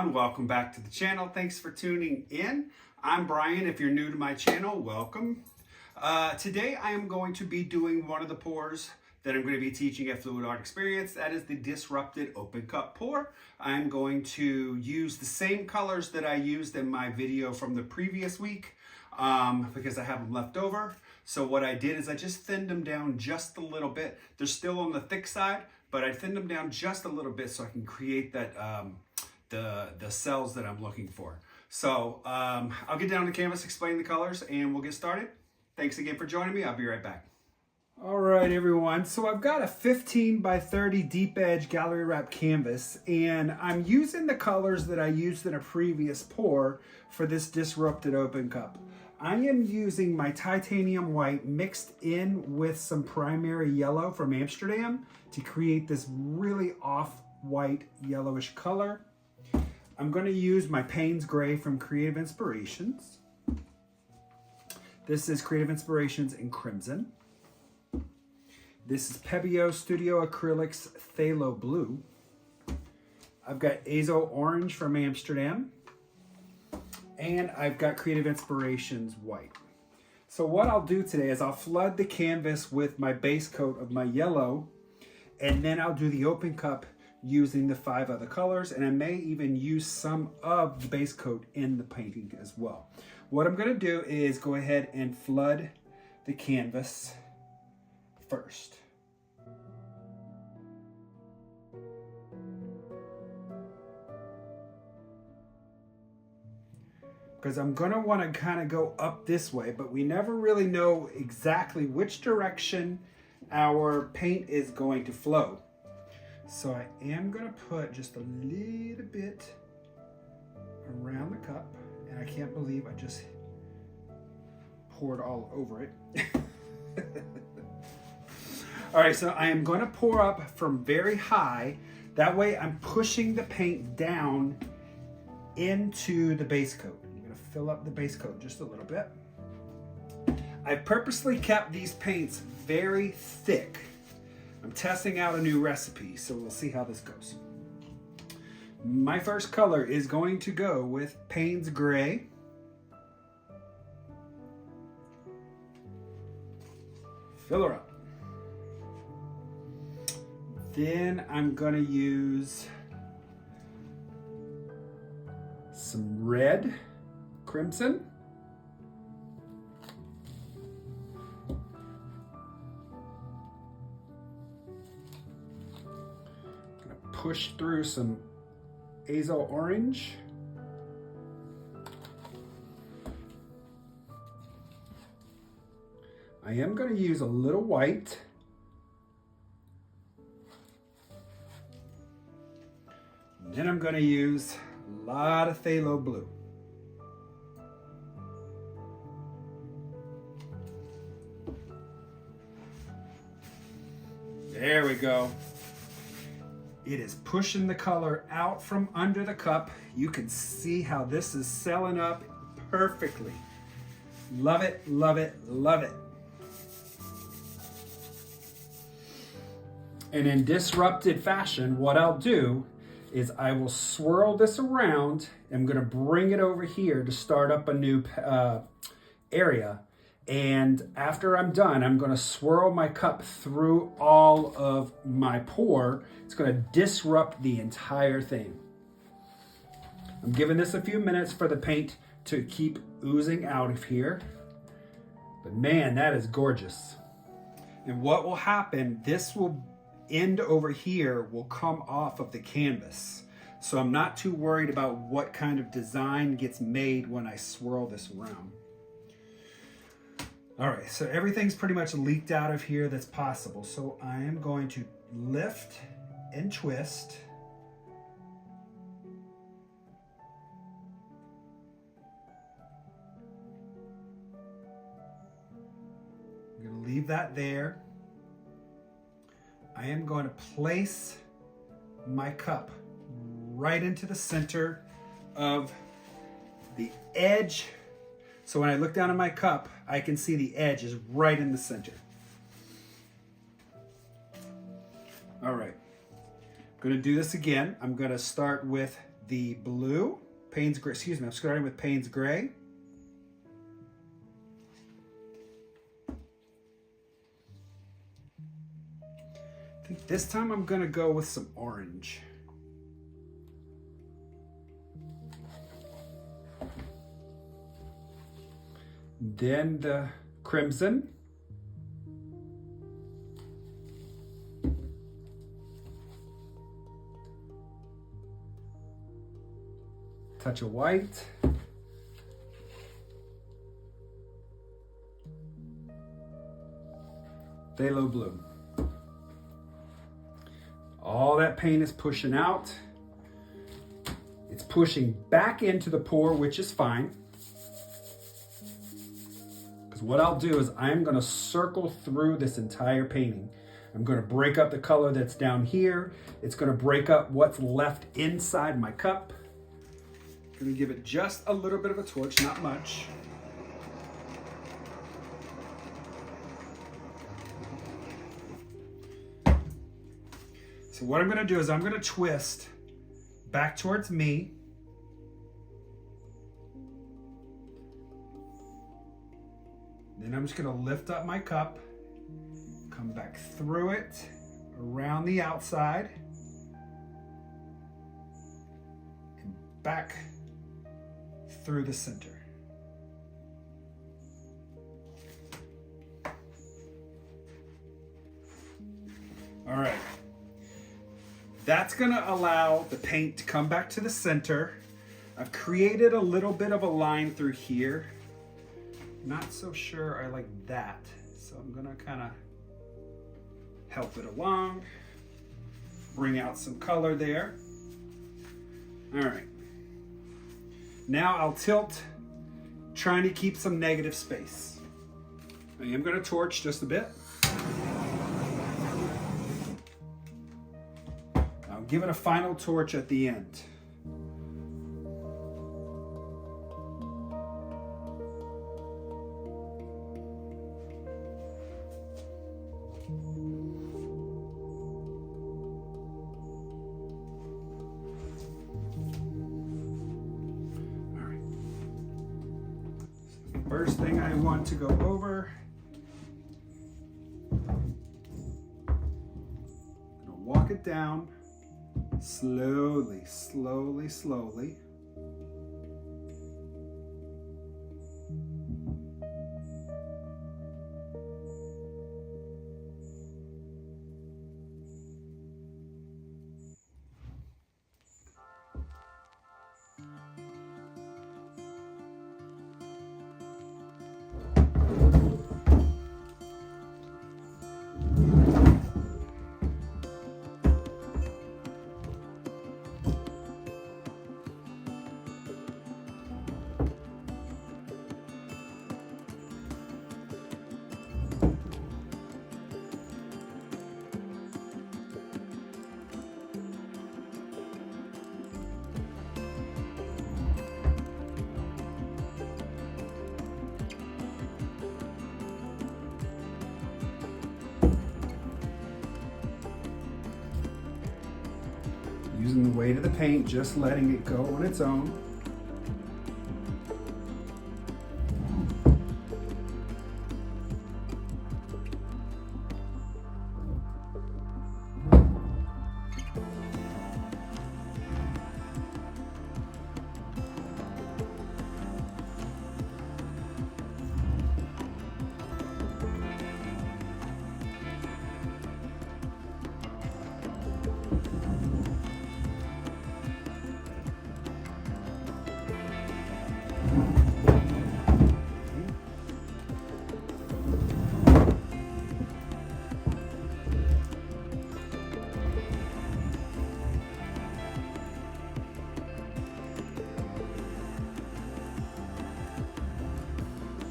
everyone, welcome back to the channel. Thanks for tuning in. I'm Brian. If you're new to my channel, welcome. Today I am going to be doing one of the pours that I'm going to be teaching at Fluid Art Experience. That is the disrupted open cup pour. I'm going to use the same colors that I used in my video from the previous week because I have them left over. So what I did is I just thinned them down just a little bit. They're still on the thick side, but I thinned them down just a little bit so I can create that the cells that I'm looking for. So I'll get down on the canvas, explain the colors, and we'll get started. Thanks again for joining me. I'll be right back. All right, everyone. So I've got a 15 by 30 deep edge gallery wrap canvas, and I'm using the colors that I used in a previous pour for this disrupted open cup. I am using my titanium white mixed in with some primary yellow from Amsterdam to create this really off-white yellowish color. I'm going to use my Payne's gray from Creative Inspirations. This is Creative Inspirations in crimson. This is Pebeo Studio Acrylics Phthalo blue. I've got Azo Orange from Amsterdam. And I've got Creative Inspirations white. So what I'll do today is I'll flood the canvas with my base coat of my yellow, and then I'll do the open cup using the 5 other colors, and I may even use some of the base coat in the painting as well. What I'm going to do is go ahead and flood the canvas first. Because I'm going to want to kind of go up this way, but we never really know exactly which direction our paint is going to flow. So I am going to put just a little bit around the cup, and I can't believe I just poured all over it. All right, so I am going to pour up from very high. That way I'm pushing the paint down into the base coat. Fill up the base coat just a little bit. I purposely kept these paints very thick. I'm testing out a new recipe, so we'll see how this goes. My first color is going to go with Payne's gray. Fill her up. Then I'm going to use some red. Crimson. Gonna push through some Azo Orange. I am going to use a little white. And then I'm going to use a lot of Phthalo blue. There we go. It is pushing the color out from under the cup. You can see how this is selling up perfectly. Love it, love it, love it. And in disrupted fashion, what I'll do is I will swirl this around. I'm going to bring it over here to start up a new area. And after I'm done, I'm going to swirl my cup through all of my pour. It's going to disrupt the entire thing. I'm giving this a few minutes for the paint to keep oozing out of here. But man, that is gorgeous. And what will happen, this will end over here, will come off of the canvas. So I'm not too worried about what kind of design gets made when I swirl this around. All right, so everything's pretty much leaked out of here that's possible. So I am going to lift and twist. I'm going to leave that there. I am going to place my cup right into the center of the edge. So when I look down at my cup, I can see the edge is right in the center. All right, I'm gonna do this again. I'm gonna start with the blue, Payne's gray, excuse me, I'm starting with Payne's gray. I think this time I'm gonna go with some orange. Then the crimson. Touch of white. Phthalo blue. All that paint is pushing out. It's pushing back into the pour, which is fine. Because what I'll do is I'm going to circle through this entire painting. I'm going to break up the color that's down here. It's going to break up what's left inside my cup. I'm going to give it just a little bit of a torch, not much. So what I'm going to do is I'm going to twist back towards me. Then I'm just going to lift up my cup, come back through it, around the outside, and back through the center. All right. That's going to allow the paint to come back to the center. I've created a little bit of a line through here. Not so sure I like that. So I'm going to kind of help it along. Bring out some color there. All right. Now I'll tilt, trying to keep some negative space. I am going to torch just a bit. I'll give it a final torch at the end. First thing I want to go over, I'm gonna walk it down slowly, slowly, slowly. Using the weight of the paint, just letting it go on its own.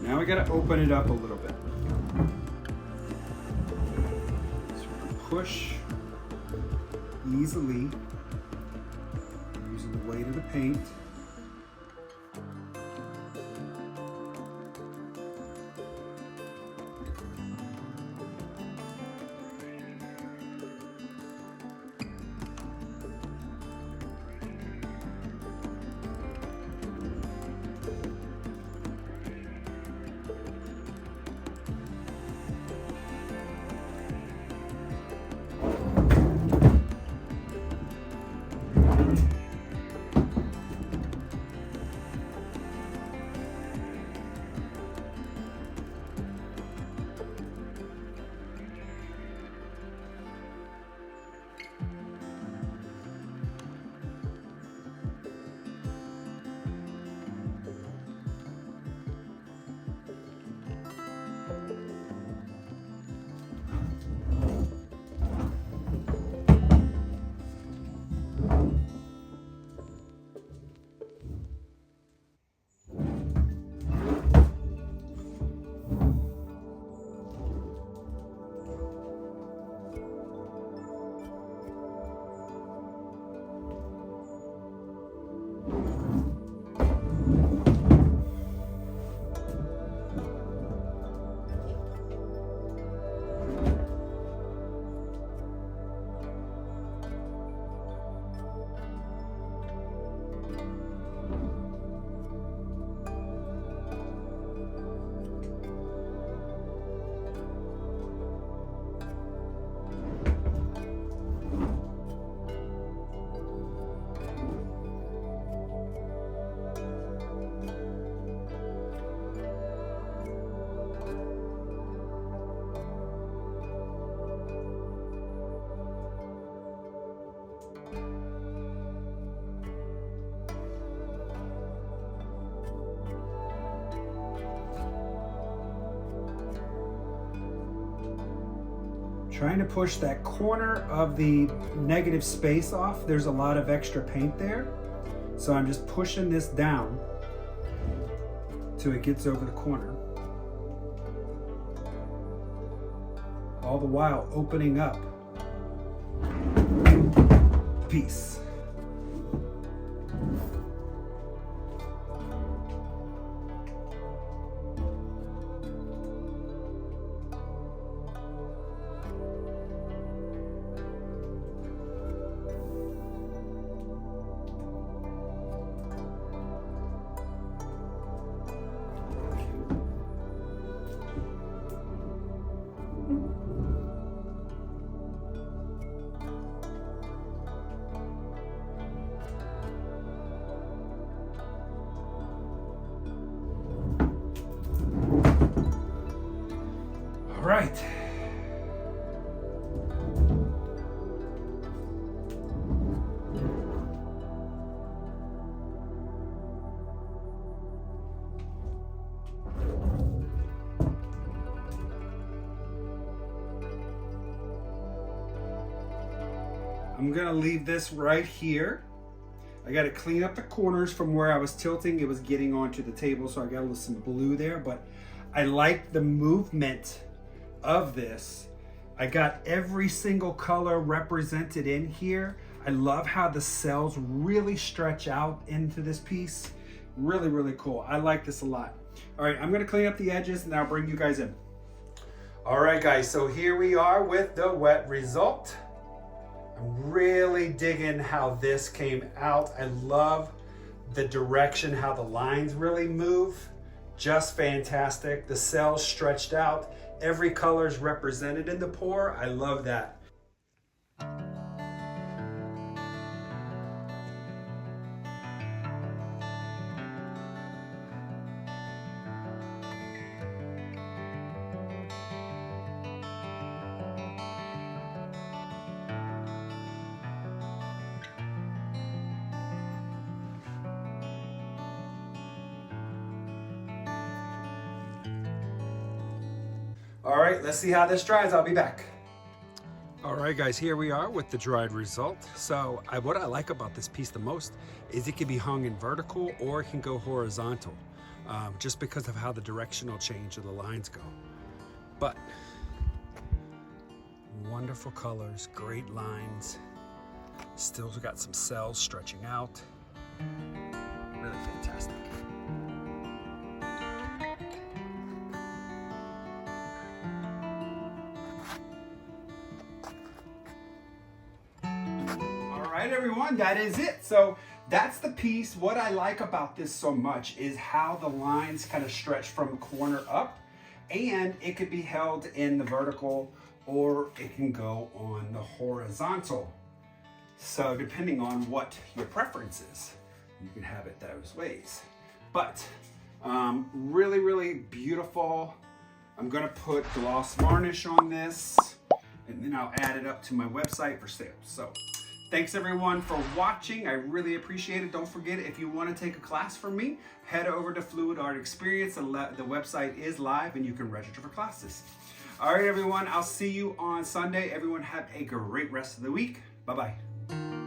Now we gotta open it up a little bit. So we're gonna push easily using the weight of the paint. Trying to push that corner of the negative space off. There's a lot of extra paint there. So I'm just pushing this down till it gets over the corner. All the while opening up the piece. All right. I'm gonna leave this right here. I gotta clean up the corners from where I was tilting. It was getting onto the table, so I got a little some blue there, but I like the movement of this. I got every single color represented in here. I love how the cells really stretch out into this piece. Really, really cool. I like this a lot. All right, I'm gonna clean up the edges and I'll bring you guys in. All right, guys, so here we are with the wet result. I'm really digging how this came out. I love the direction, how the lines really move. Just fantastic. The cells stretched out. Every color is represented in the pour. I love that. All right, let's see how this dries. I'll be back. All right, guys, here we are with the dried result. So what I like about this piece the most is it can be hung in vertical or it can go horizontal, just because of how the directional change of the lines go. But wonderful colors, great lines. Still got some cells stretching out. Really fantastic. All right, everyone, that is it. So that's the piece. What I like about this so much is how the lines kind of stretch from corner up, and it could be held in the vertical or it can go on the horizontal. So depending on what your preference is, you can have it those ways. But really, really beautiful. I'm gonna put gloss varnish on this and then I'll add it up to my website for sale. So thanks everyone for watching. I really appreciate it. Don't forget, if you want to take a class from me, head over to Fluid Art Experience. The website is live and you can register for classes. All right, everyone, I'll see you on Sunday. Everyone have a great rest of the week. Bye-bye.